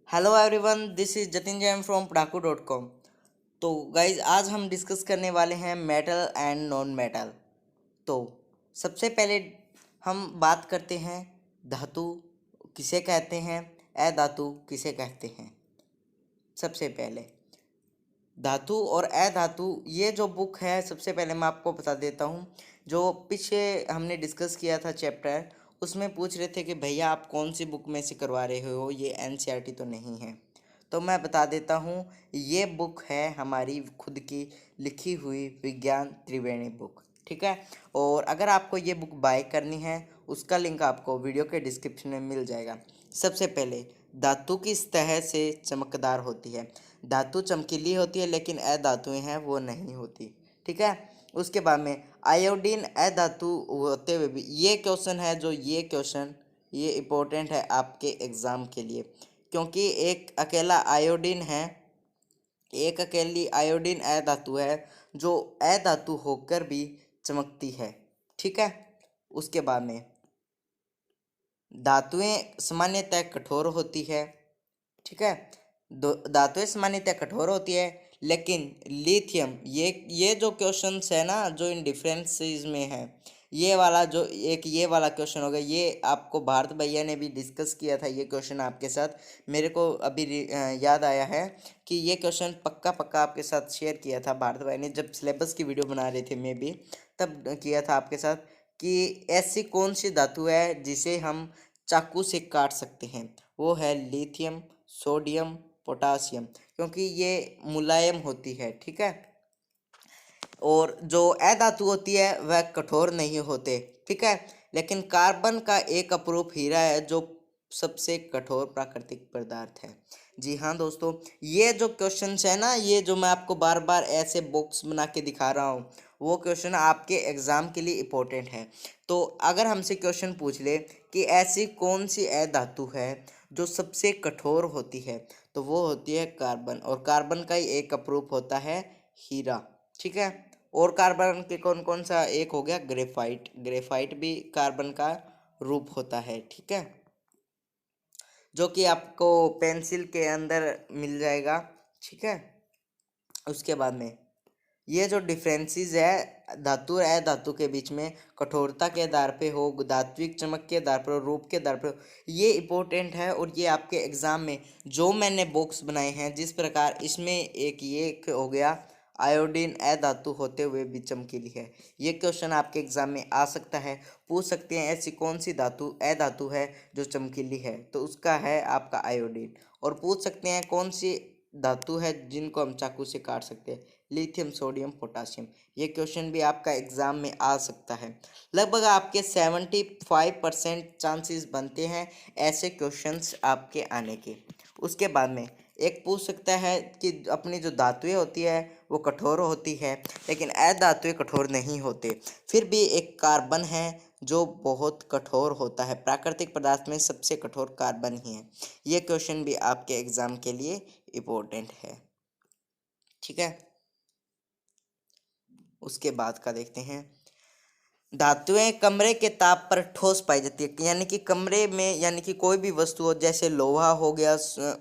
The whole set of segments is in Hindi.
Hello everyone, this is Jatin Jain from padaku.com। तो गाइज आज हम डिस्कस करने वाले हैं मेटल एंड नॉन मेटल। तो सबसे पहले हम बात करते हैं धातु किसे कहते हैं, अधातु किसे कहते हैं। सबसे पहले धातु और अधातु, ये जो बुक है सबसे पहले मैं आपको बता देता हूँ। जो पीछे हमने डिस्कस किया था चैप्टर, उसमें पूछ रहे थे कि भैया आप कौन सी बुक में से करवा रहे हो, ये एनसीईआरटी तो नहीं है। तो मैं बता देता हूँ, ये बुक है हमारी खुद की लिखी हुई विज्ञान त्रिवेणी बुक, ठीक है। और अगर आपको ये बुक बाय करनी है, उसका लिंक आपको वीडियो के डिस्क्रिप्शन में मिल जाएगा। सबसे पहले धातु किस तरह से चमकदार होती है। धातु चमकीली होती है लेकिन अधातुएं हैं वो नहीं होती, ठीक है। उसके बाद में आयोडीन अधातु होते हुए भी, ये क्वेश्चन है जो ये इम्पोर्टेंट है आपके एग्ज़ाम के लिए, क्योंकि एक अकेली आयोडीन अधातु है जो अधातु होकर भी चमकती है, ठीक है। उसके बाद में धातुएं सामान्यतः कठोर होती है, ठीक है। धातुएं सामान्यतः कठोर होती है, लेकिन लिथियम, ये जो क्वेश्चंस है ना, जो इन डिफरेंसेस में है, ये वाला क्वेश्चन होगा। ये आपको भारत भैया ने भी डिस्कस किया था ये क्वेश्चन आपके साथ। मेरे को अभी याद आया है कि ये क्वेश्चन पक्का आपके साथ शेयर किया था भारत भाई ने, जब सिलेबस की वीडियो बना रहे थे मैं भी, तब किया था आपके साथ कि ऐसी कौन सी धातु है जिसे हम चाकू से काट सकते हैं। वो है लिथियम, सोडियम, पोटासियम, क्योंकि ये मुलायम होती है, ठीक है। और जो अधातु होती है वह कठोर नहीं होते, ठीक है। लेकिन कार्बन का एक अपरूप हीरा है जो सबसे कठोर प्राकृतिक पदार्थ है। जी हाँ दोस्तों, ये जो क्वेश्चंस है ना, ये जो मैं आपको बार बार ऐसे बॉक्स बना के दिखा रहा हूँ, वो क्वेश्चन आपके एग्जाम के लिए इम्पोर्टेंट है। तो अगर हमसे क्वेश्चन पूछ ले कि ऐसी कौन सी अधातु है जो सबसे कठोर होती है, तो वो होती है कार्बन। और कार्बन का ही एक अपरूप होता है हीरा, ठीक है। और कार्बन के कौन कौन सा, एक हो गया ग्रेफाइट भी कार्बन का रूप होता है, ठीक है, जो कि आपको पेंसिल के अंदर मिल जाएगा, ठीक है। उसके बाद में ये जो डिफरेंसेस है धातु और अधातु के बीच में, कठोरता के आधार पे हो, धात्विक चमक के आधार पर हो, रूप के आधार पर हो, ये इम्पोर्टेंट है। और ये आपके एग्जाम में जो मैंने बॉक्स बनाए हैं, जिस प्रकार इसमें एक हो गया आयोडीन अधातु होते हुए भी चमकीली है, ये क्वेश्चन आपके एग्जाम में आ सकता है। पूछ सकते हैं ऐसी कौन सी अधातु है जो चमकीली है, तो उसका है आपका आयोडीन। और पूछ सकते हैं कौन सी धातु है जिनको हम चाकू से काट सकते हैं, लिथियम, सोडियम, पोटासियम। ये क्वेश्चन भी आपका एग्जाम में आ सकता है। लगभग आपके 75% चांसेस बनते हैं ऐसे क्वेश्चंस आपके आने के। उसके बाद में एक पूछ सकता है कि अपनी जो धातुएं होती है वो कठोर होती है, लेकिन अधातुएं कठोर नहीं होते। फिर भी एक कार्बन है जो बहुत कठोर होता है, प्राकृतिक पदार्थ में सबसे कठोर कार्बन ही है। ये क्वेश्चन भी आपके एग्जाम के लिए इम्पोर्टेंट है, ठीक है। उसके बाद का देखते हैं, धातुएं कमरे के ताप पर ठोस पाई जाती है, यानी कि कमरे में, यानी कि कोई भी वस्तु हो, जैसे लोहा हो गया,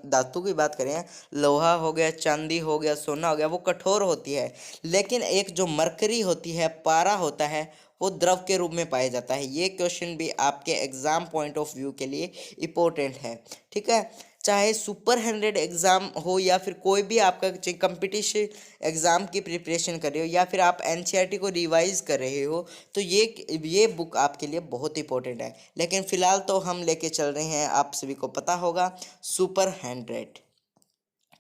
धातु की बात करें, लोहा हो गया, चांदी हो गया, सोना हो गया, वो कठोर होती है। लेकिन एक जो मरकरी होती है, पारा होता है, वो द्रव के रूप में पाया जाता है। ये क्वेश्चन भी आपके एग्जाम पॉइंट ऑफ व्यू के लिए इम्पोर्टेंट है, ठीक है। चाहे सुपर 100 एग्ज़ाम हो या फिर कोई भी आपका कंपटीशन एग्ज़ाम की प्रिपरेशन कर रहे हो, या फिर आप एनसीईआरटी को रिवाइज कर रहे हो, तो ये बुक आपके लिए बहुत इंपॉर्टेंट है। लेकिन फ़िलहाल तो हम लेके चल रहे हैं, आप सभी को पता होगा, सुपर 100,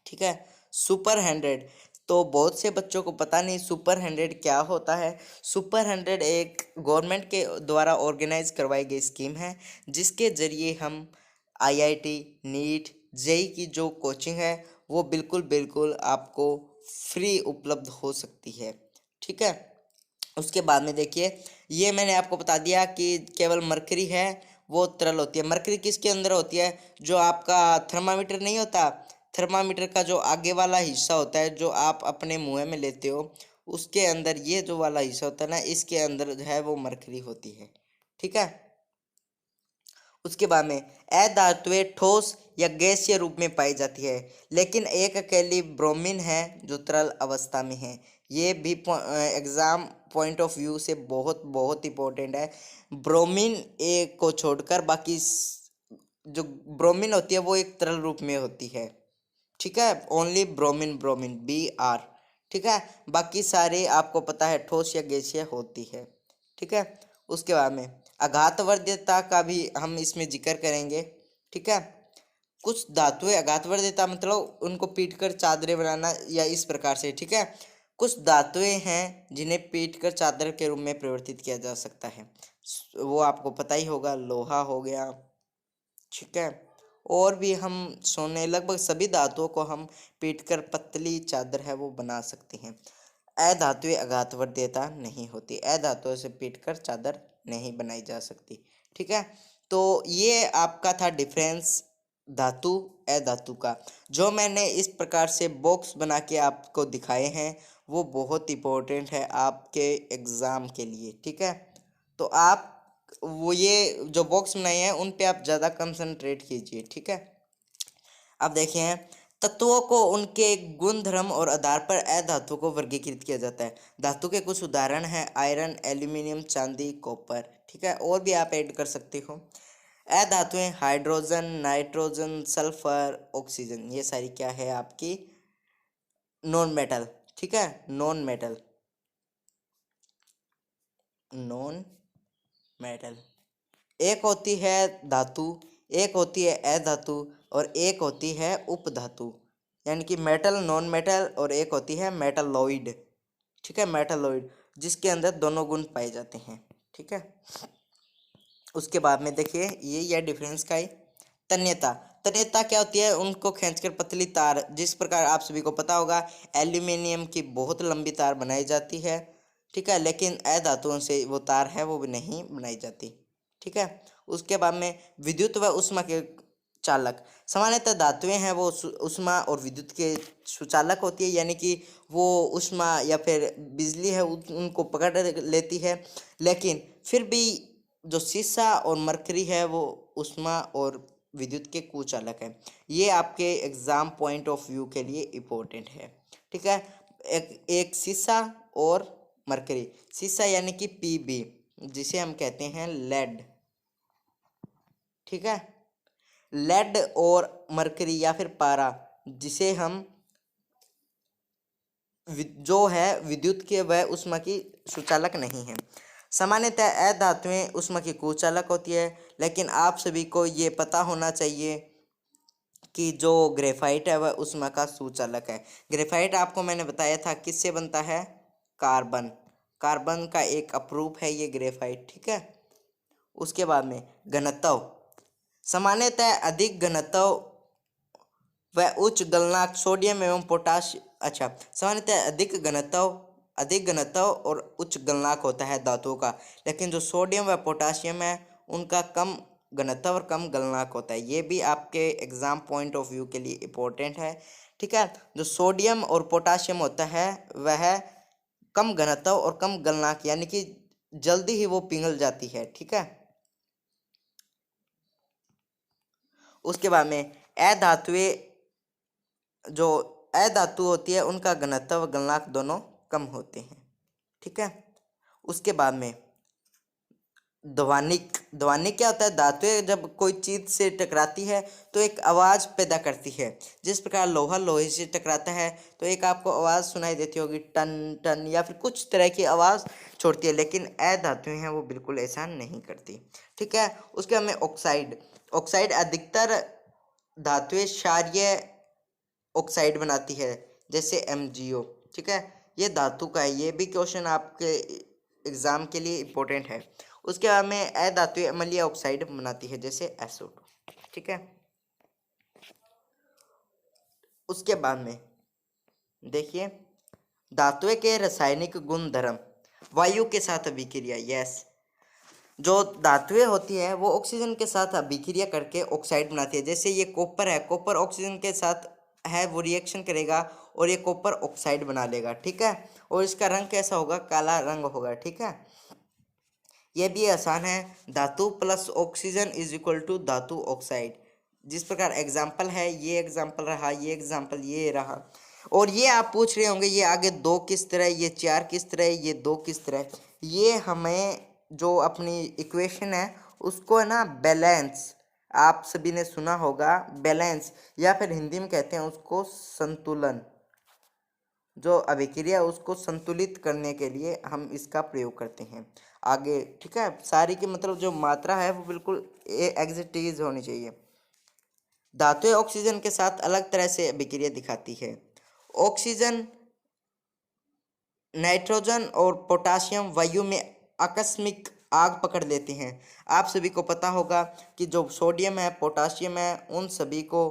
ठीक है। सुपर 100, तो बहुत से बच्चों को पता नहीं सुपर 100 क्या होता है। सुपर 100 एक गवर्नमेंट के द्वारा ऑर्गेनाइज करवाई गई स्कीम है, जिसके ज़रिए हम आईआईटी, नीट, जेई की जो कोचिंग है वो बिल्कुल आपको फ्री उपलब्ध हो सकती है, ठीक है। उसके बाद में देखिए, ये मैंने आपको बता दिया कि केवल मरकरी है वो तरल होती है। मरकरी किसके अंदर होती है, जो आपका थर्मामीटर नहीं होता, थर्मामीटर का जो आगे वाला हिस्सा होता है जो आप अपने मुंह में लेते हो, उसके अंदर ये जो वाला हिस्सा होता है ना, इसके अंदर जो है वो मरकरी होती है, ठीक है। उसके बाद में अधातुएं ठोस या गैसीय रूप में पाई जाती है, लेकिन एक अकेली ब्रोमीन है जो तरल अवस्था में है। ये भी एग्जाम पॉइंट ऑफ व्यू से बहुत बहुत इंपॉर्टेंट है। ब्रोमीन ए को छोड़कर बाकी जो ब्रोमीन होती है वो एक तरल रूप में होती है, ठीक है। ओनली ब्रोमीन, ब्रोमीन Br, ठीक है। बाकी सारे आपको पता है ठोस या गैसीय होती है, ठीक है। उसके बाद में आघातवर्ध्यता का भी हम इसमें जिक्र करेंगे, ठीक है। कुछ धातुएं आघातवर्ध्यता मतलब उनको पीटकर चादरें बनाना या इस प्रकार से, ठीक है। कुछ धातुएं हैं जिन्हें पीटकर चादर के रूप में परिवर्तित किया जा सकता है, वो आपको पता ही होगा, लोहा हो गया, ठीक है। और भी हम सोने लगभग सभी धातुओं को हम पीटकर पतली चादर है वो बना सकते हैं। अधातुएं आघातवर्ध्यता नहीं होती, अधातुओं से पीटकर चादर नहीं बनाई जा सकती, ठीक है। तो ये आपका था डिफरेंस धातु अधातु का, जो मैंने इस प्रकार से बॉक्स बना के आपको दिखाए हैं वो बहुत इंपॉर्टेंट है आपके एग्ज़ाम के लिए, ठीक है। तो आप वो ये जो बॉक्स बनाए हैं उन पे आप ज़्यादा कंसंट्रेट कीजिए, ठीक है। अब देखिए, तत्वों को उनके गुण धर्म और आधार पर अधातु को वर्गीकृत किया जाता है। धातु के कुछ उदाहरण हैं आयरन, एल्यूमिनियम, चांदी, कॉपर, ठीक है। और भी आप ऐड कर सकते हो। अधातुएं हाइड्रोजन, नाइट्रोजन, सल्फर, ऑक्सीजन, ये सारी क्या है आपकी नॉन मेटल, ठीक है। Non metal, non metal. एक होती है धातु, एक होती है अधातु और एक होती है उपधातु, यानी कि मेटल, नॉन मेटल, और एक होती है मेटालॉइड, ठीक है। मेटालॉइड जिसके अंदर दोनों गुण पाए जाते हैं, ठीक है। उसके बाद में देखिए ये डिफरेंस का ही तन्यता। तन्यता क्या होती है, उनको खींचकर पतली तार, जिस प्रकार आप सभी को पता होगा एल्यूमिनियम की बहुत लंबी तार बनाई जाती है, ठीक है, लेकिन अधातुओं से वो तार है वो भी नहीं बनाई जाती, ठीक है। उसके बाद में विद्युत व ऊष्मा के चालक। सामान्यतः धातुएं हैं वो ऊष्मा और विद्युत के सुचालक होती है, यानी कि वो ऊष्मा या फिर बिजली है उनको पकड़ लेती है, लेकिन फिर भी जो शीशा और मरकरी है वो ऊष्मा और विद्युत के कुचालक है। ये आपके एग्जाम पॉइंट ऑफ व्यू के लिए इम्पोर्टेंट है, ठीक है। एक शीशा और मरकरी, शीशा यानी कि Pb जिसे हम कहते हैं लेड, ठीक है। लेड और मरकरी या फिर पारा जिसे हम जो है विद्युत के वह ऊष्मा की सुचालक नहीं है। सामान्यतः अधातुएं ऊष्मा की कुचालक होती है, लेकिन आप सभी को ये पता होना चाहिए कि जो ग्रेफाइट है वह ऊष्मा का सुचालक है। ग्रेफाइट आपको मैंने बताया था किससे बनता है, कार्बन, कार्बन का एक अपरूप है ये ग्रेफाइट, ठीक है। उसके बाद में घनत्व, सामान्यतः अधिक घनत्व व उच्च गलनांक सोडियम एवं पोटाश, अच्छा, सामान्यतः अधिक घनत्व और उच्च गलनांक होता है धातुओं का, लेकिन जो सोडियम व पोटाशियम है उनका कम घनत्व और कम गलनांक होता है। ये भी आपके एग्जाम पॉइंट ऑफ व्यू के लिए इम्पोर्टेंट है, ठीक है। जो सोडियम और पोटाशियम होता है वह कम घनत्व और कम गलनांक, यानी कि जल्दी ही वो पिघल जाती है, ठीक है। उसके बाद में अधातुएं जो अधातु होती है उनका घनत्व व गलनांक दोनों कम होते हैं, ठीक है। उसके बाद में ध्वनिक, ध्वनिक क्या होता है, धातुएं जब कोई चीज से टकराती है तो एक आवाज पैदा करती है। जिस प्रकार लोहा लोहे से टकराता है तो एक आपको आवाज सुनाई देती होगी टन टन, या फिर कुछ तरह की आवाज छोड़ती है, लेकिन अधातुएं हैं वो बिल्कुल ऐसा नहीं करती, ठीक है। उसके बाद में ऑक्साइड, ऑक्साइड अधिकतर धातुएं क्षारीय ऑक्साइड बनाती है, जैसे MgO, ठीक है। ये धातु का है, ये भी क्वेश्चन आपके एग्जाम के लिए इम्पोर्टेंट है। उसके बाद में अधातुएं अम्लीय ऑक्साइड बनाती है, जैसे SO2, ठीक है। उसके बाद में देखिए धातुएं के रासायनिक गुण धर्म, वायु के साथ अभिक्रिया, यस, जो धातुएं होती है वो ऑक्सीजन के साथ अभिक्रिया करके ऑक्साइड बनाती है। जैसे ये कॉपर है, कॉपर ऑक्सीजन के साथ है वो रिएक्शन करेगा और ये कॉपर ऑक्साइड बना लेगा, ठीक है। और इसका रंग कैसा होगा, काला रंग होगा, ठीक है। ये भी आसान है, धातु plus oxygen is equal to धातु ऑक्साइड। जिस प्रकार एग्जाम्पल है, ये एग्जाम्पल रहा, ये एग्जाम्पल ये रहा। और ये आप पूछ रहे होंगे ये आगे 2 किस तरह, ये 4 किस तरह, ये 2 किस तरह। ये हमें जो अपनी इक्वेशन है उसको है ना बैलेंस, आप सभी ने सुना होगा बैलेंस, या फिर हिंदी में कहते हैं उसको संतुलन। जो अभिक्रिया उसको संतुलित करने के लिए हम इसका प्रयोग करते हैं आगे। ठीक है, सारी की मतलब जो मात्रा है वो बिल्कुल एग्जैक्ट होनी चाहिए। धातुएं ऑक्सीजन के साथ अलग तरह से अभिक्रिया दिखाती है। ऑक्सीजन, नाइट्रोजन और पोटासियम वायु में आकस्मिक आग पकड़ लेते हैं। आप सभी को पता होगा कि जो सोडियम है, पोटासियम है, उन सभी को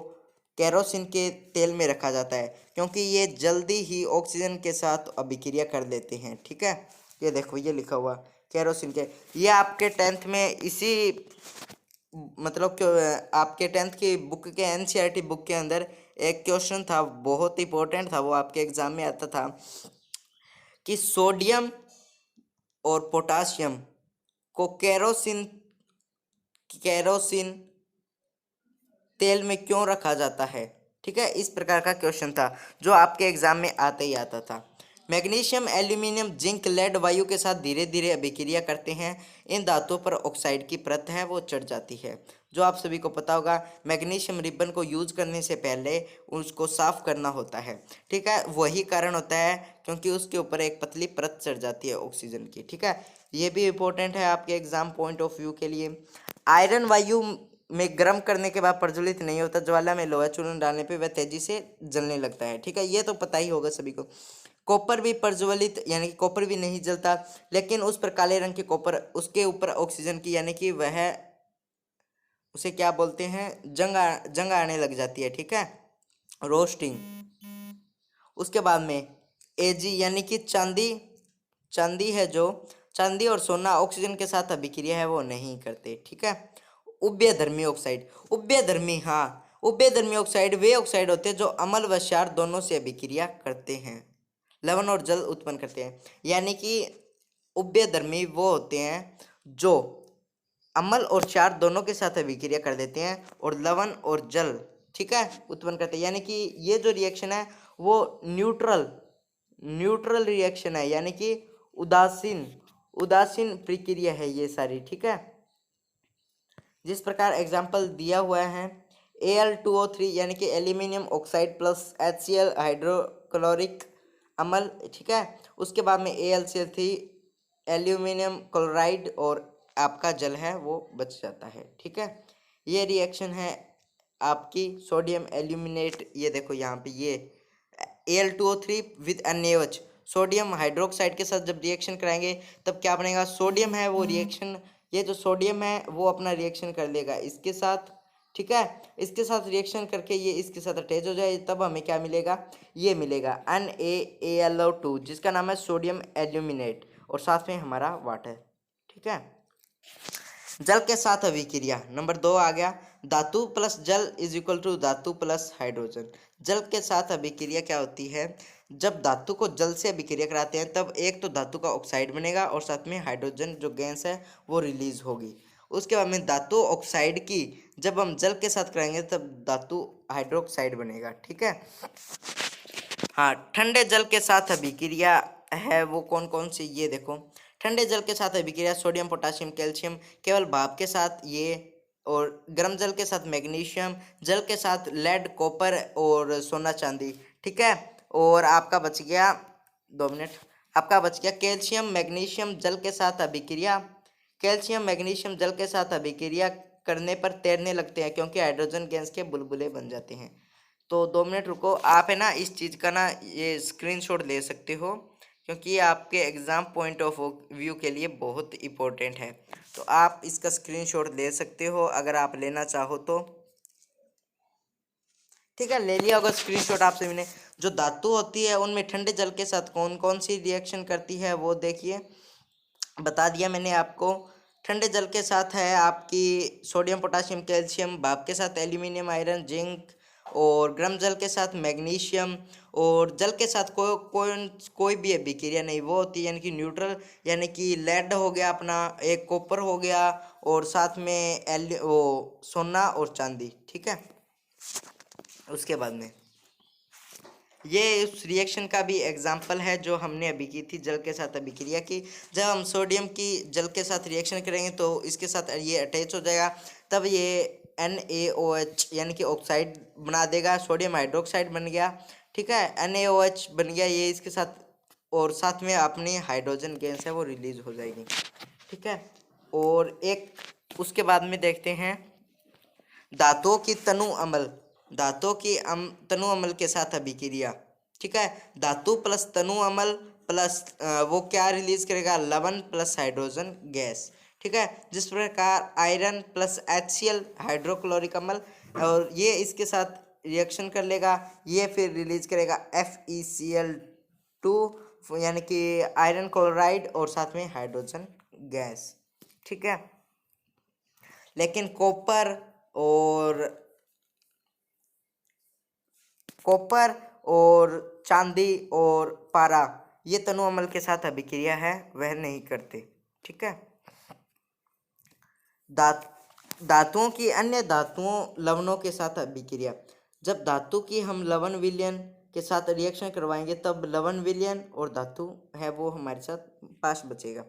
केरोसिन के तेल में रखा जाता है, क्योंकि ये जल्दी ही ऑक्सीजन के साथ अभिक्रिया कर लेते हैं। ठीक है, ये देखो ये लिखा हुआ केरोसिन के, ये आपके 10th में इसी मतलब कि आपके 10th की बुक के एनसीईआरटी बुक के अंदर एक क्वेश्चन था, बहुत इंपॉर्टेंट था, वो आपके एग्जाम में आता था कि सोडियम और पोटासियम को केरोसिन तेल में क्यों रखा जाता है। ठीक है, इस प्रकार का क्वेश्चन था जो आपके एग्जाम में आते ही आता था। मैग्नीशियम, एल्यूमिनियम, जिंक, लेड वायु के साथ धीरे धीरे अभिक्रिया करते हैं। इन धातुओं पर ऑक्साइड की परत है वो चढ़ जाती है। जो आप सभी को पता होगा, मैग्नीशियम रिबन को यूज करने से पहले उसको साफ करना होता है। ठीक है, वही कारण होता है क्योंकि उसके ऊपर एक पतली परत चढ़ जाती है ऑक्सीजन की। ठीक है, ये भी इंपॉर्टेंट है आपके एग्जाम पॉइंट ऑफ व्यू के लिए। आयरन वायु में गर्म करने के बाद प्रज्वलित नहीं होता, ज्वाला में लोहा चूर्ण डालने पे वह तेजी से जलने लगता है। ठीक है, ये तो पता ही होगा सभी को। कॉपर भी प्रज्वलित यानी कि कॉपर भी नहीं जलता, लेकिन उस पर काले रंग के कॉपर उसके ऊपर ऑक्सीजन की यानी कि वह उसे क्या बोलते हैं, जंग आने लग जाती है। ठीक है, रोस्टिंग। उसके बाद में एजी यानी कि चांदी है, जो चांदी और सोना ऑक्सीजन के साथ अभिक्रिया है वो नहीं करते। ठीक है, उभयधर्मी ऑक्साइड, उभयधर्मी, हाँ, उभयधर्मी ऑक्साइड वे ऑक्साइड होते हैं जो अम्ल व क्षार दोनों से अभिक्रिया करते हैं, लवण और जल उत्पन्न करते हैं। यानी कि उभयधर्मी वो होते हैं जो अम्ल और क्षार दोनों के साथ अभिक्रिया कर देते हैं और लवण और जल, ठीक है, उत्पन्न करते हैं। यानी कि ये जो रिएक्शन है वो न्यूट्रल रिएक्शन है, यानी कि उदासीन प्रक्रिया है ये सारी। ठीक है, जिस प्रकार एग्जाम्पल दिया हुआ है Al2O3 यानी कि aluminium oxide plus HCl hydrochloric अम्ल। ठीक है, उसके बाद में AlCl3 एल्यूमिनियम क्लोराइड और आपका जल है वो बच जाता है। ठीक है, ये रिएक्शन है आपकी सोडियम एल्यूमिनेट। ये देखो यहाँ पे ये Al2O3 with NaOH sodium hydroxide के साथ जब रिएक्शन कराएंगे तब क्या बनेगा, सोडियम है वो रिएक्शन, ये जो सोडियम है वो अपना रिएक्शन कर लेगा इसके साथ। ठीक है, इसके साथ रिएक्शन करके ये इसके साथ अटैच हो जाए, तब हमें क्या मिलेगा, ये मिलेगा NaAlO2 जिसका नाम है सोडियम एल्यूमिनेट, और साथ में हमारा वाटर। ठीक है, जल के साथ अभिक्रिया नंबर 2 आ गया, धातु प्लस जल इज इक्वल टू धातु प्लस हाइड्रोजन। जल के साथ अभिक्रिया क्या होती है, जब धातु को जल से अभिक्रिया कराते हैं तब एक तो धातु का ऑक्साइड बनेगा और साथ में हाइड्रोजन जो गैस है वो रिलीज होगी। उसके बाद में धातु ऑक्साइड की जब हम जल के साथ कराएंगे तब धातु हाइड्रोक्साइड बनेगा। ठीक है, हाँ, ठंडे जल के साथ अभिक्रिया है वो कौन कौन सी, ये देखो, ठंडे जल के साथ अभिक्रिया सोडियम पोटासियम कैल्शियम केवल भाप के साथ ये, और गर्म जल के साथ मैग्नीशियम, जल के साथ लेड कॉपर और सोना चांदी। ठीक है, और आपका बच गया 2 मिनट, आपका बच गया कैल्शियम मैग्नीशियम जल के साथ अभिक्रिया। कैल्शियम मैग्नीशियम जल के साथ अभिक्रिया करने पर तैरने लगते हैं क्योंकि हाइड्रोजन गैस के बुलबुले बन जाते हैं। तो 2 मिनट रुको, आप है ना इस चीज़ का ना ये स्क्रीनशॉट ले सकते हो क्योंकि ये आपके एग्ज़ाम पॉइंट ऑफ व्यू के लिए बहुत इम्पोर्टेंट है। तो आप इसका स्क्रीनशॉट ले सकते हो अगर आप लेना चाहो तो। ठीक है, ले लिया होगा स्क्रीनशॉट आप सभी ने। जो धातु होती है उनमें ठंडे जल के साथ कौन कौन सी रिएक्शन करती है वो देखिए, बता दिया मैंने आपको। ठंडे जल के साथ है आपकी सोडियम पोटासियम कैल्शियम, भाप के साथ एल्यूमिनियम आयरन जिंक, और गर्म जल के साथ मैग्नीशियम, और जल के साथ कोई भी अभिक्रिया नहीं वो होती है, यानी कि न्यूट्रल, यानी कि लेड हो गया अपना, एक कॉपर हो गया, और साथ में वो सोना और चांदी। ठीक है, उसके बाद में ये उस रिएक्शन का भी एग्जाम्पल है जो हमने अभी की थी, जल के साथ अभिक्रिया की। जब हम सोडियम की जल के साथ रिएक्शन करेंगे तो इसके साथ ये अटैच हो जाएगा, तब ये NaOH यानी कि ऑक्साइड बना देगा, सोडियम हाइड्रोक्साइड बन गया। ठीक है, NaOH बन गया ये इसके साथ, और साथ में अपनी हाइड्रोजन गैस है वो रिलीज हो जाएगी। ठीक है, और एक उसके बाद में देखते हैं धातुओं की तनु अम्ल, धातुओं की तनु अम्ल के साथ अभिक्रिया। ठीक है, धातु प्लस तनु अम्ल प्लस वो क्या रिलीज करेगा, लवण प्लस हाइड्रोजन गैस। ठीक है, जिस प्रकार आयरन प्लस HCl हाइड्रोक्लोरिक अम्ल, और ये इसके साथ रिएक्शन कर लेगा, ये फिर रिलीज करेगा FeCl2 यानी कि आयरन क्लोराइड और साथ में हाइड्रोजन गैस। ठीक है, लेकिन और कॉपर और चांदी और पारा ये तनु अम्ल के साथ अभिक्रिया है वह नहीं करते। ठीक है, धातुओं की अन्य धातुओं लवणों के साथ अभिक्रिया। जब धातु की हम लवण विलयन के साथ रिएक्शन करवाएंगे तब लवण विलयन और धातु है वो हमारे साथ पास बचेगा।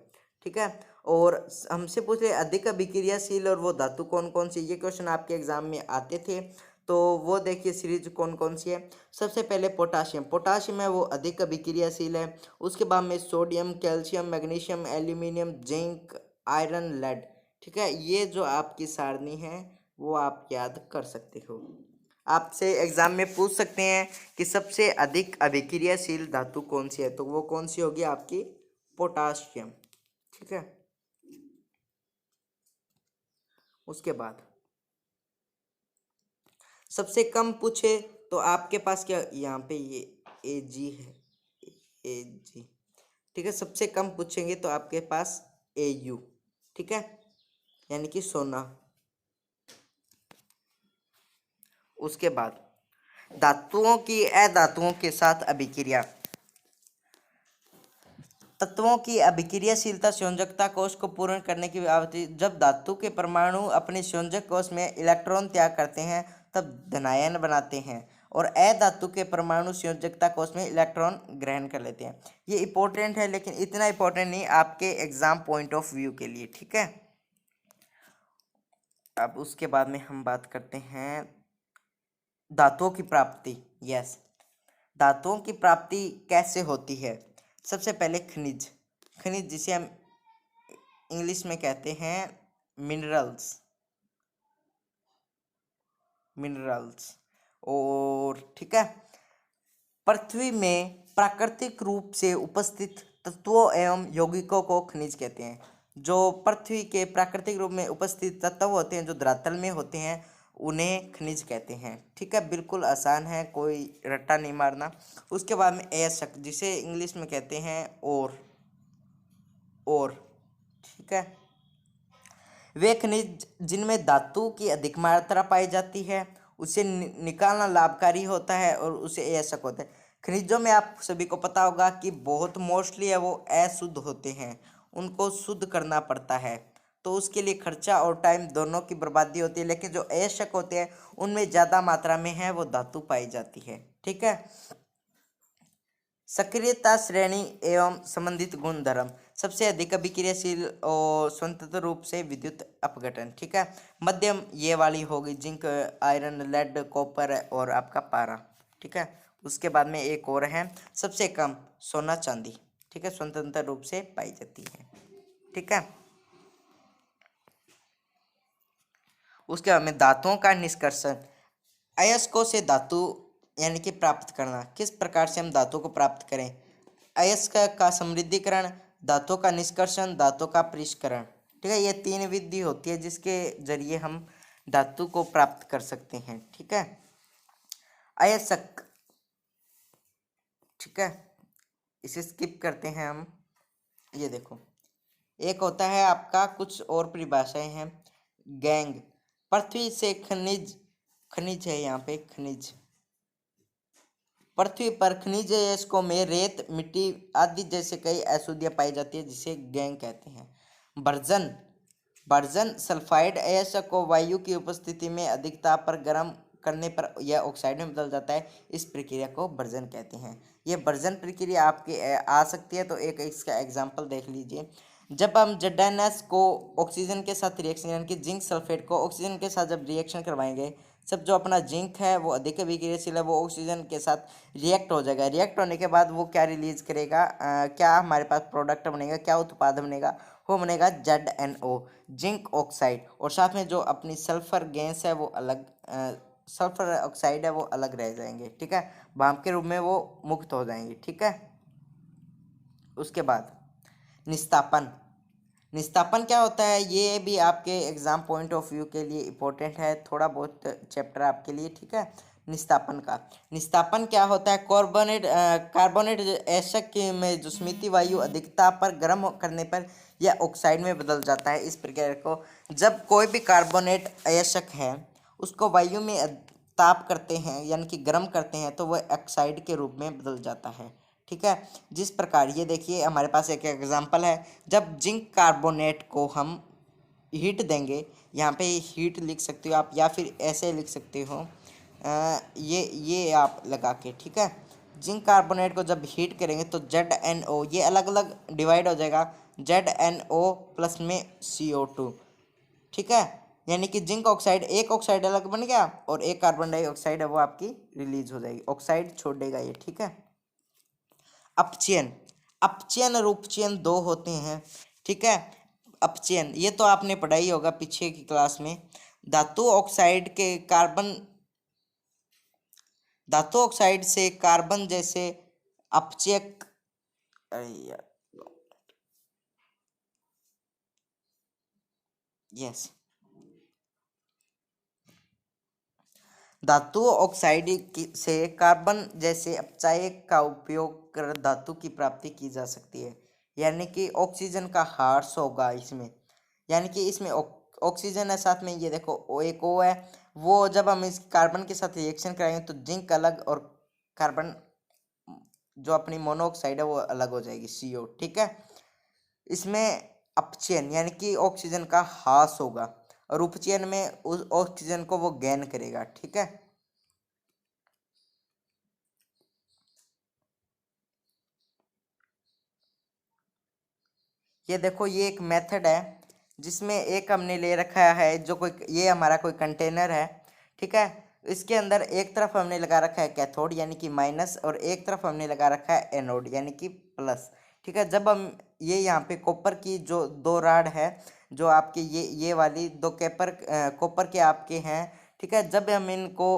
ठीक है, और हमसे पूछ रहे अधिक अभिक्रियाशील और वो धातु कौन कौन सी, ये क्वेश्चन आपके एग्जाम में आते थे, तो वो देखिए सीरीज कौन कौन सी है। सबसे पहले पोटाशियम, पोटाशियम है वो अधिक अभिक्रियाशील है। उसके बाद में sodium, calcium, magnesium, aluminium, zinc, iron, lead. ठीक है, ये जो आपकी सारणी है वो आप याद कर सकते हो। आपसे एग्जाम में पूछ सकते हैं कि सबसे अधिक अभिक्रियाशील धातु कौन सी है, तो वो कौन सी होगी आपकी पोटाशियम। ठीक है, उसके बाद सबसे कम पूछे तो आपके पास क्या, यहाँ पे ये Ag है, Ag। ठीक है, सबसे कम पूछेंगे तो आपके पास Au। ठीक है, यानी कि सोना। उसके बाद धातुओं की अधातुओं के साथ अभिक्रिया। तत्वों की अभिक्रियाशीलता संयोजकता कोश को पूर्ण करने की आवृत्ति। जब धातु के परमाणु अपने संयोजक कोश में इलेक्ट्रॉन त्याग करते हैं तब धनायन बनाते हैं, और अधातु के परमाणु संयोजकता कोश में इलेक्ट्रॉन ग्रहण कर लेते हैं। ये इंपॉर्टेंट है लेकिन इतना इंपॉर्टेंट नहीं आपके एग्जाम पॉइंट ऑफ व्यू के लिए। ठीक है, अब उसके बाद में हम बात करते हैं धातुओं की प्राप्ति। यस, धातुओं की प्राप्ति कैसे होती है। सबसे पहले खनिज, खनिज जिसे हम इंग्लिश में कहते हैं मिनरल्स, मिनरल्स। और ठीक है, पृथ्वी में प्राकृतिक रूप से उपस्थित तत्वों एवं यौगिकों को खनिज कहते हैं। जो पृथ्वी के प्राकृतिक रूप में उपस्थित तत्व होते हैं जो धरातल में होते हैं उन्हें खनिज कहते हैं। ठीक है, बिल्कुल आसान है, कोई रट्टा नहीं मारना। उसके बाद में अयस्क जिसे इंग्लिश में कहते हैं और ठीक है, वे खनिज जिनमें धातु की अधिक मात्रा पाई जाती है उसे निकालना लाभकारी होता है और उसे अयस्क होता है। खनिजों में आप सभी को पता होगा कि बहुत मोस्टली है वो अशुद्ध होते हैं, उनको शुद्ध करना पड़ता है, तो उसके लिए खर्चा और टाइम दोनों की बर्बादी होती है। लेकिन जो अयस्क होते हैं उनमें ज़्यादा मात्रा में है वो धातु पाई जाती है। ठीक है, सक्रियता श्रेणी एवं संबंधित गुणधर्म। सबसे अधिक अभिक्रियाशील और स्वतंत्र रूप से विद्युत अपघटन। ठीक है, मध्यम ये वाली होगी जिंक, आयरन, लेड, कॉपर और आपका पारा। ठीक है, उसके बाद में एक और है सबसे कम सोना चांदी। ठीक है, स्वतंत्र रूप से पाई जाती है। ठीक है, उसके बाद में धातुओं का निष्कर्षण। अयस्कों से धातु यानी कि प्राप्त करना, किस प्रकार से हम धातु को प्राप्त करें। अयस्क का समृद्धिकरण, धातु का निष्कर्षण, धातु का परिष्करण। ठीक है, ये 3 विधि होती है जिसके जरिए हम धातु को प्राप्त कर सकते हैं। ठीक है, अयस्क, ठीक है, इसे स्किप करते हैं हम। ये देखो, एक होता है आपका, कुछ और परिभाषाएं हैं। गैंग, पृथ्वी से खनिज खनिज है यहाँ पे, खनिज। पृथ्वी पर खनिज अयस्कों में रेत, मिट्टी आदि जैसे कई अशुद्धियां पाई जाती है जिसे गैंग कहते हैं। बर्जन, बर्जन सल्फाइड अयस्क को वायु की उपस्थिति में अधिक ताप पर गर्म करने पर यह ऑक्साइड में बदल जाता है। इस प्रक्रिया को बर्जन कहते हैं। ये बर्जन प्रक्रिया आपके आ सकती है, तो एक इसका एग्जाम्पल देख लीजिए। जब हम ZnS को ऑक्सीजन के साथ रिएक्शन, यानी कि जिंक सल्फेट को ऑक्सीजन के साथ जब रिएक्शन करवाएंगे, सब जो अपना जिंक है वो अधिक विक्रियशील है, वो ऑक्सीजन के साथ रिएक्ट हो जाएगा। रिएक्ट होने के बाद वो क्या रिलीज करेगा, क्या हमारे पास प्रोडक्ट बनेगा, क्या उत्पाद बनेगा, वो बनेगा ZnO, जिंक ऑक्साइड। और साथ में जो अपनी सल्फर गैस है वो अलग, सल्फर ऑक्साइड है वो अलग रह जाएंगे। ठीक है, भाप के रूप में वो मुक्त हो जाएंगे। ठीक है, उसके बाद निस्तापन। निस्तापन क्या होता है, ये भी आपके एग्जाम पॉइंट ऑफ व्यू के लिए इम्पोर्टेंट है, थोड़ा बहुत चैप्टर आपके लिए। ठीक है, निस्तापन का, निस्तापन क्या होता है, कार्बोनेट अयस्क में जो स्मिती वायु अधिक ताप पर गर्म करने पर यह ऑक्साइड में बदल जाता है। इस प्रक्रिया को, जब कोई भी कार्बोनेट अयस्क है उसको वायु में ताप करते हैं, यानी कि गर्म करते हैं, तो वह ऑक्साइड के रूप में बदल जाता है। ठीक है, जिस प्रकार ये देखिए हमारे पास एक एग्जांपल है। जब जिंक कार्बोनेट को हम हीट देंगे, यहाँ पे हीट लिख सकते हो आप, या फिर ऐसे लिख सकते हो, ये आप लगा के। ठीक है, जिंक कार्बोनेट को जब हीट करेंगे तो ZnO ये अलग अलग डिवाइड हो जाएगा, ZnO प्लस में CO2। ठीक है, यानी कि जिंक ऑक्साइड, एक ऑक्साइड अलग बन गया और एक कार्बन डाइऑक्साइड है वो आपकी रिलीज हो जाएगी, ऑक्साइड छोड़ देगा ये। ठीक है, अपचयन, अपचयन और उपचयन दो होते हैं। ठीक है, अपचयन ये तो आपने पढ़ा ही होगा पीछे की क्लास में। धातु ऑक्साइड के कार्बन, धातु ऑक्साइड से कार्बन जैसे अपचयक, यस, धातु ऑक्साइड से कार्बन जैसे अपचायक का उपयोग कर धातु की प्राप्ति की जा सकती है। यानी कि ऑक्सीजन का हार्स होगा इसमें, यानी कि इसमें ऑक्सीजन है, साथ में ये देखो एक O है, वो जब हम इस कार्बन के साथ रिएक्शन कराएंगे तो जिंक अलग और कार्बन जो अपनी मोनोऑक्साइड है वो अलग हो जाएगी, CO। ठीक है, इसमें अपचयन यानी कि ऑक्सीजन का ह्रास होगा और उपचयन में उस ऑक्सीजन को वो गेन करेगा। ठीक है, ये देखो ये एक मेथड है जिसमें एक हमने ले रखा है, जो कोई, ये हमारा कोई कंटेनर है। ठीक है, इसके अंदर एक तरफ हमने लगा रखा है कैथोड यानी कि माइनस, और एक तरफ हमने लगा रखा है एनोड यानी कि प्लस। ठीक है, जब हम ये यहाँ पे कॉपर की जो दो राड है, जो आपके ये वाली दो कॉपर के आपके हैं। ठीक है, जब हम इनको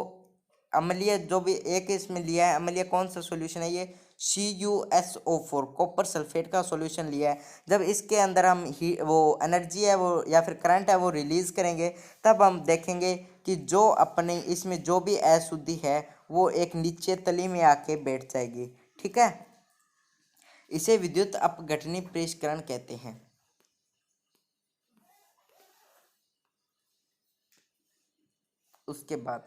अम्लीय, जो भी एक इसमें लिया है अम्लीय, कौन सा सॉल्यूशन है, ये CuSO4 कॉपर सल्फेट का सॉल्यूशन लिया है। जब इसके अंदर हम वो एनर्जी है वो या फिर करंट है वो रिलीज करेंगे, तब हम देखेंगे कि जो अपने इसमें जो भी अशुद्धि है वो एक नीचे तली में आके बैठ जाएगी। ठीक है, इसे विद्युत अपघटनी प्रेषकरण कहते हैं। उसके बाद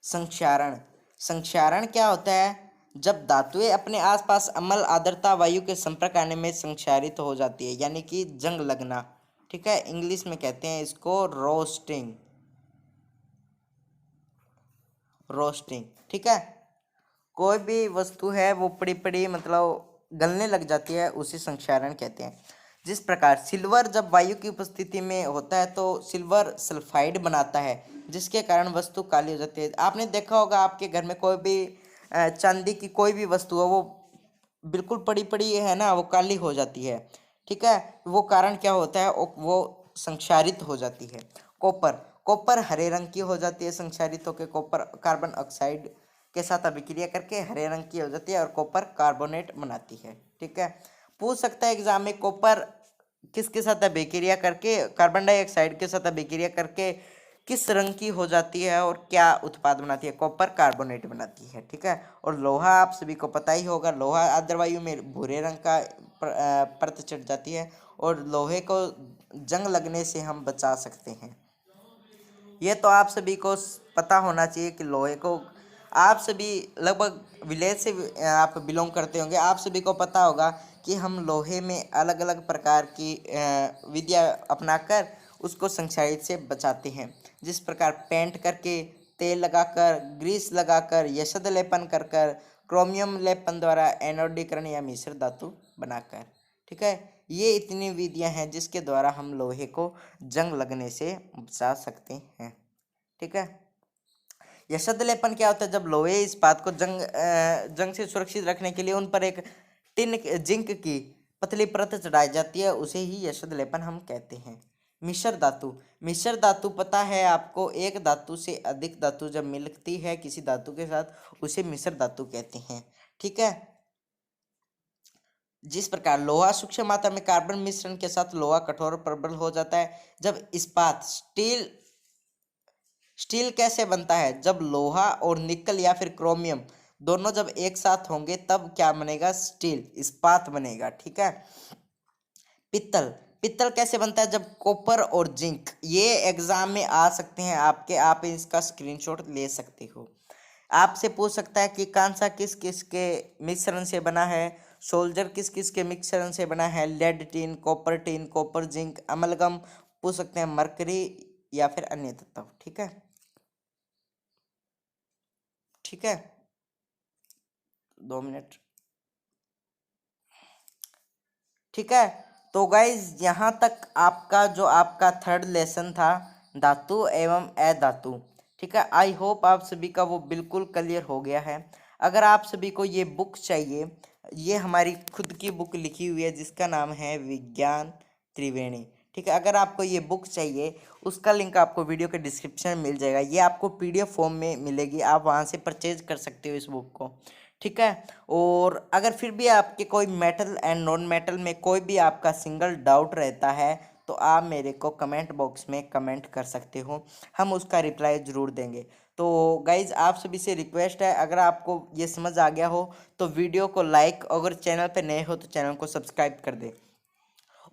संक्षारण, संक्षारण क्या होता है, जब धातुएं अपने आसपास अम्ल आर्द्रता वायु के संपर्क आने में संक्षारित हो जाती है, यानी कि जंग लगना। ठीक है, इंग्लिश में कहते हैं इसको रोस्टिंग, रोस्टिंग। ठीक है, कोई भी वस्तु है वो पड़ी पड़ी मतलब गलने लग जाती है, उसे संक्षारण कहते हैं। जिस प्रकार सिल्वर जब वायु की उपस्थिति में होता है तो सिल्वर सल्फाइड बनाता है, जिसके कारण वस्तु काली हो जाती है। आपने देखा होगा आपके घर में कोई भी चांदी की कोई भी वस्तु है वो बिल्कुल पड़ी पड़ी है ना, वो काली हो जाती है। ठीक है, वो कारण क्या होता है, वो संक्षारित हो जाती है। कॉपर, कॉपर हरे रंग की हो जाती है संक्षारित होकर, कॉपर कार्बन ऑक्साइड के साथ अभिक्रिया करके हरे रंग की हो जाती है और कॉपर कार्बोनेट बनाती है। ठीक है, पूछ सकता है एग्जाम में, कॉपर किसके साथ अभिक्रिया करके, कार्बन डाइऑक्साइड के साथ अभिक्रिया करके किस रंग की हो जाती है और क्या उत्पाद बनाती है, कॉपर कार्बोनेट बनाती है। ठीक है, और लोहा आप सभी को पता ही होगा, लोहा आर्द्र वायु में भूरे रंग का परत चढ़ जाती है और लोहे को जंग लगने से हम बचा सकते हैं। ये तो आप सभी को पता होना चाहिए कि लोहे को, आप सभी लगभग विलेज से आप बिलोंग करते होंगे, आप सभी को पता होगा कि हम लोहे में अलग अलग प्रकार की विधियाँ अपनाकर उसको संक्षारित से बचाते हैं। जिस प्रकार पेंट करके, तेल लगाकर, ग्रीस लगाकर, यशद लेपन कर कर, क्रोमियम लेपन द्वारा एनोडीकरण या मिश्र धातु बनाकर। ठीक है, ये इतनी विधियां हैं जिसके द्वारा हम लोहे को जंग लगने से बचा सकते हैं। ठीक है, यशद लेपन क्या होता है? जब लोहे इस्पात को जंग से सुरक्षित रखने के लिए उन पर एक टिन जिंक की पतली परत चढ़ाई जाती है, उसे ही यशद लेपन हम कहते हैं। मिश्र धातु, मिश्र धातु पता है आपको, एक धातु से अधिक धातु जब मिलती है किसी धातु के साथ उसे मिश्र धातु कहते हैं। ठीक है, जिस प्रकार लोहा सूक्ष्म मात्रा में कार्बन मिश्रण के साथ लोहा कठोर और प्रबल हो जाता है। जब इस्पात स्टील कैसे बनता है? जब लोहा और निकल या फिर क्रोमियम दोनों जब एक साथ होंगे तब क्या बनेगा? स्टील, इस्पात बनेगा। ठीक है, पित्तल, पित्तल कैसे बनता है? जब कॉपर और जिंक, ये एग्जाम में आ सकते हैं आपके, आप इसका स्क्रीनशॉट ले सकते हो। आपसे पूछ सकता है कि कांसा किस किस के मिश्रण से बना है, सोल्जर किस किस के मिश्रण से बना है, lead tin, copper zinc, amalgam पूछ सकते हैं, मरकरी या फिर अन्य तत्व। ठीक है, ठीक है, 2 मिनट। ठीक है, तो गाइज यहाँ तक आपका जो आपका थर्ड लेसन था धातु एवं अधातु। ठीक है, आई होप आप सभी का वो बिल्कुल क्लियर हो गया है। अगर आप सभी को ये बुक चाहिए, ये हमारी खुद की बुक लिखी हुई है जिसका नाम है विज्ञान त्रिवेणी। ठीक है, अगर आपको ये बुक चाहिए उसका लिंक आपको वीडियो के डिस्क्रिप्शन में मिल जाएगा, ये आपको PDF फॉर्म में मिलेगी, आप वहाँ से परचेज कर सकते हो इस बुक को। ठीक है, और अगर फिर भी आपके कोई मेटल एंड नॉन मेटल में कोई भी आपका सिंगल डाउट रहता है तो आप मेरे को कमेंट बॉक्स में कमेंट कर सकते हो, हम उसका रिप्लाई ज़रूर देंगे। तो गाइज़ आप सभी से रिक्वेस्ट है, अगर आपको ये समझ आ गया हो तो वीडियो को लाइक, अगर चैनल पे नए हो तो चैनल को सब्सक्राइब कर दे।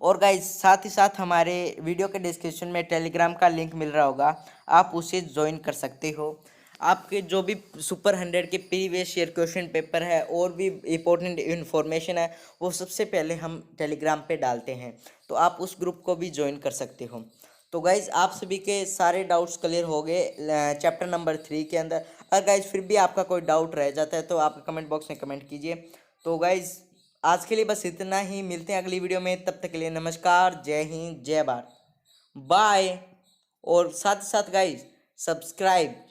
और गाइज साथ ही साथ हमारे वीडियो के डिस्क्रिप्शन में टेलीग्राम का लिंक मिल रहा होगा, आप उसे ज्वाइन कर सकते हो। आपके जो भी सुपर 100 के प्रीवियस ईयर क्वेश्चन पेपर है और भी इम्पोर्टेंट इन्फॉर्मेशन है वो सबसे पहले हम टेलीग्राम पे डालते हैं, तो आप उस ग्रुप को भी ज्वाइन कर सकते हो। तो गाइज आप सभी के सारे डाउट्स क्लियर हो गए चैप्टर नंबर 3 के अंदर। अगर गाइज फिर भी आपका कोई डाउट रह जाता है तो आप कमेंट बॉक्स में कमेंट कीजिए। तो गाइज आज के लिए बस इतना ही, मिलते हैं अगली वीडियो में, तब तक के लिए नमस्कार, जय हिंद, जय भारत, बाय। और साथ ही साथ गाइज सब्सक्राइब